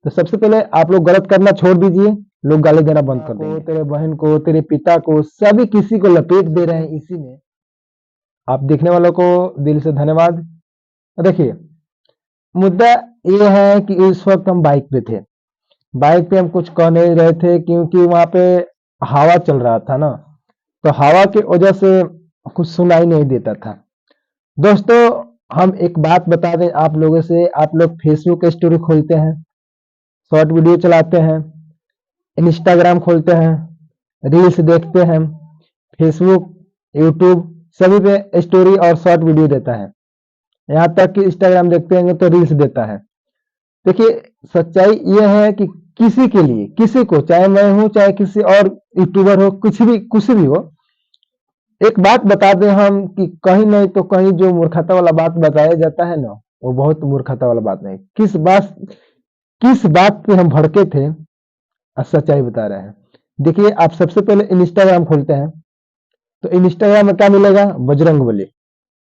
तो सबसे पहले आप लोग गलत करना छोड़ दीजिए, लोग गाली देना बंद कर देंगे। तेरे बहन को, तेरे पिता को, सभी किसी को लपेट दे रहे हैं इसी में। आप देखने वालों को दिल से धन्यवाद। देखिए, मुद्दा ये है कि इस वक्त हम बाइक पे थे, बाइक पे हम कुछ कह नहीं रहे थे क्योंकि वहां पे हवा चल रहा था ना, तो हवा की वजह से कुछ सुनाई नहीं देता था। दोस्तों, हम एक बात बता दें आप लोगों से, आप लोग फेसबुक स्टोरी खोलते हैं, शॉर्ट वीडियो चलाते हैं, इंस्टाग्राम खोलते हैं, रील्स देखते हैं, फेसबुक, यूट्यूब सभी पे स्टोरी और शॉर्ट वीडियो देता है। यहाँ तक कि इंस्टाग्राम देखते हैं तो रील्स देता है। देखिए, सच्चाई यह है कि किसी के लिए, किसी को, चाहे मैं हूं चाहे किसी और यूट्यूबर हो, कुछ भी हो, एक बात बता दें हम कि कहीं नहीं तो कहीं जो मूर्खता वाला बात बताया जाता है ना, वो बहुत मूर्खता वाला बात नहीं। किस बात पे हम भड़के थे, सच्चाई बता रहे हैं। देखिए, आप सबसे पहले इंस्टाग्राम खोलते हैं तो इंस्टाग्राम में क्या मिलेगा? बजरंगबली।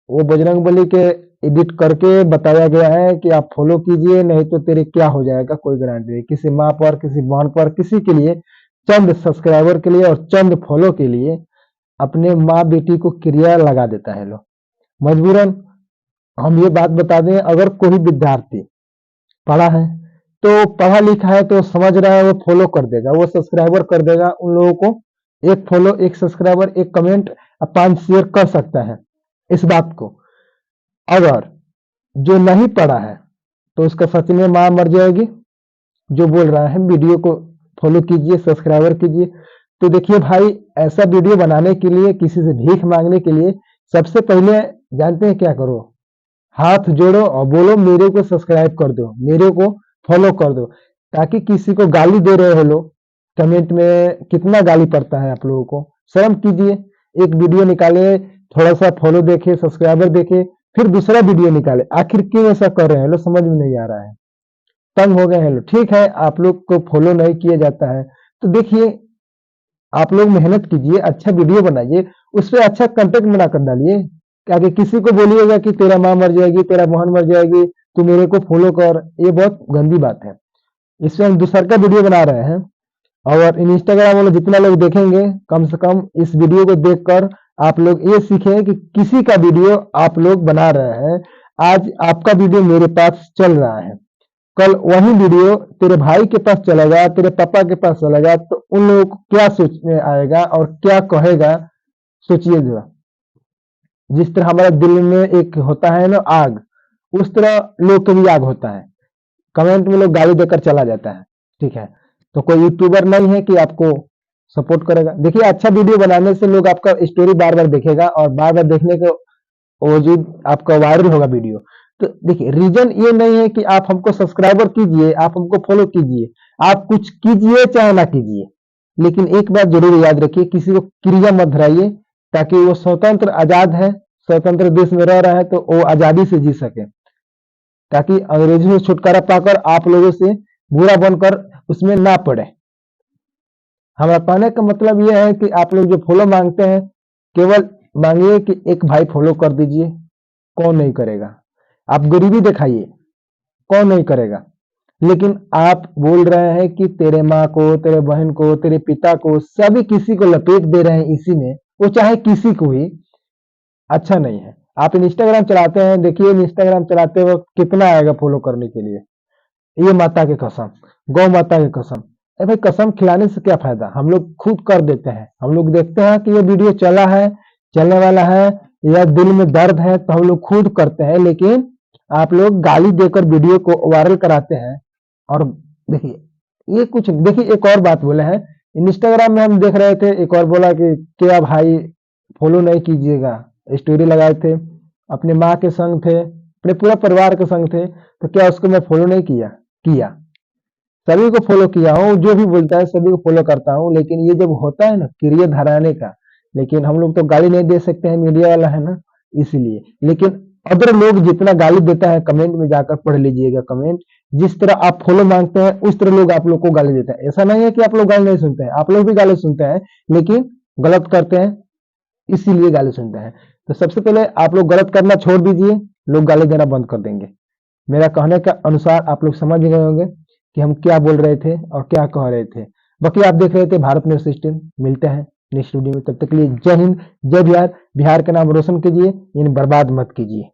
वो बजरंगबली के एडिट करके बताया गया है कि आप फॉलो कीजिए, नहीं तो तेरे क्या हो जाएगा कोई गारंटी नहीं। किसी माँ पर, किसी बहन पर, किसी के लिए, चंद सब्सक्राइबर के लिए और चंद फॉलो के लिए अपने माँ बेटी को क्रिया लगा देता है लोग। मजबूरन हम ये बात बता दें, अगर कोई विद्यार्थी पढ़ा है तो पढ़ा लिखा है तो समझ रहा है, वो फॉलो कर देगा, वो सब्सक्राइबर कर देगा। उन लोगों को एक फॉलो, एक सब्सक्राइबर, एक कमेंट, 5 शेयर कर सकता है इस बात को। अगर जो नहीं पढ़ा है तो उसका सच में मां मर जाएगी। जो बोल रहा है वीडियो को फॉलो कीजिए, सब्सक्राइबर कीजिए, तो देखिए भाई, ऐसा वीडियो बनाने के लिए, किसी से भीख मांगने के लिए, सबसे पहले जानते हैं क्या करो? हाथ जोड़ो और बोलो मेरे को सब्सक्राइब कर दो, मेरे को फॉलो कर दो, ताकि किसी को गाली दे रहे हो लोग, कमेंट में कितना गाली पड़ता है आप लोगों को, शर्म कीजिए। एक वीडियो निकाले, थोड़ा सा फॉलो देखे, सब्सक्राइबर देखे, फिर दूसरा वीडियो निकाले। आखिर क्यों ऐसा कर रहे हैं लोग, समझ में नहीं आ रहा है। तंग हो गए हैं लोग। ठीक है, आप लोग को फॉलो नहीं किया जाता है तो देखिए, आप लोग मेहनत कीजिए, अच्छा वीडियो बनाइए, उस पर अच्छा कंटेंट बनाकर डालिए। क्या कि किसी को बोलिएगा कि तेरा माँ मर जाएगी, तेरा बहन मर जाएगी, तू मेरे को फॉलो कर, ये बहुत गंदी बात है। इससे हम दूसर का वीडियो बना रहे हैं और इंस्टाग्राम वाले जितना लोग देखेंगे, कम से कम इस वीडियो को देखकर आप लोग ये सीखें कि किसी का वीडियो आप लोग बना रहे हैं। आज आपका वीडियो मेरे पास चल रहा है, कल वही वीडियो तेरे भाई के पास चलेगा, तेरे पापा के पास चलेगा, तो उन लोगों को क्या सोच में आएगा और क्या कहेगा, सोचिए जरा। जिस तरह हमारे दिल में एक होता है ना आग, उस तरह लोग के भी आग होता है। कमेंट में लोग गाली देकर चला जाता है। ठीक है, तो कोई यूट्यूबर नहीं है कि आपको सपोर्ट करेगा। देखिए, अच्छा वीडियो बनाने से लोग आपका स्टोरी बार बार देखेगा और बार बार देखने के वजूद आपका वायरल होगा वीडियो। तो देखिए, रीजन ये नहीं है कि आप हमको सब्सक्राइबर कीजिए, आप हमको फॉलो कीजिए, आप कुछ कीजिए चाहे ना कीजिए, लेकिन एक बात जरूर याद रखिए, किसी को क्रिया मत धराइए, ताकि वो स्वतंत्र आजाद है, स्वतंत्र देश में रह रहा है तो वो आजादी से जी सके, ताकि अंग्रेजों से छुटकारा पाकर आप लोगों से बुरा बनकर उसमें ना पड़े। हमारा कहने का मतलब यह है कि आप लोग जो फॉलो मांगते हैं, केवल मांगिए कि एक भाई फॉलो कर दीजिए, कौन नहीं करेगा। आप गरीबी दिखाइए, कौन नहीं करेगा। लेकिन आप बोल रहे हैं कि तेरे माँ को, तेरे बहन को, तेरे पिता को, सभी किसी को लपेट दे रहे हैं इसी में, वो चाहे किसी को ही, अच्छा नहीं है। आप इंस्टाग्राम चलाते हैं, देखिए इंस्टाग्राम चलाते वक्त कितना आएगा फॉलो करने के लिए। ये माता की कसम, गौ माता की कसम। अरे भाई, कसम खिलाने से क्या फायदा, हम लोग खुद कर देते हैं। हम लोग देखते हैं कि ये वीडियो चला है, चलने वाला है, या दिल में दर्द है तो हम लोग खुद करते हैं, लेकिन आप लोग गाली देकर वीडियो को वायरल कराते हैं। और देखिए, ये कुछ देखिए, एक और बात बोले हैं, इंस्टाग्राम में हम देख रहे थे, एक और बोला कि क्या भाई फॉलो नहीं कीजिएगा, स्टोरी लगाए थे, अपने माँ के संग थे, अपने पूरा परिवार के संग थे, तो क्या उसको मैं फॉलो नहीं किया? किया, सभी को फॉलो किया हूँ, जो भी बोलता है सभी को फॉलो करता हूँ। लेकिन ये जब होता है ना क्रिया धराने का, लेकिन हम लोग तो गाली नहीं दे सकते हैं, मीडिया वाला है ना, इसलिए। लेकिन अदर लोग जितना गाली देता है, कमेंट में जाकर पढ़ लीजिएगा कमेंट, जिस तरह आप फॉलो मांगते हैं उस तरह लोग आप लोग को गाली देते हैं। ऐसा नहीं है कि आप लोग गाली नहीं सुनते हैं, आप लोग भी गाली सुनते हैं, लेकिन गलत करते हैं इसीलिए गाली सुनते हैं। तो सबसे पहले आप लोग गलत करना छोड़ दीजिए, लोग गाली देना बंद कर देंगे। मेरा कहने का अनुसार आप लोग समझ गए होंगे कि हम क्या बोल रहे थे और क्या कह रहे थे। बाकी आप देख रहे थे भारत न्यूज 16। मिलते हैं नेक्स्ट वीडियो में, तब तक के लिए जय हिंद, जय बिहार। बिहार का नाम रोशन कीजिए, इन बर्बाद मत कीजिए।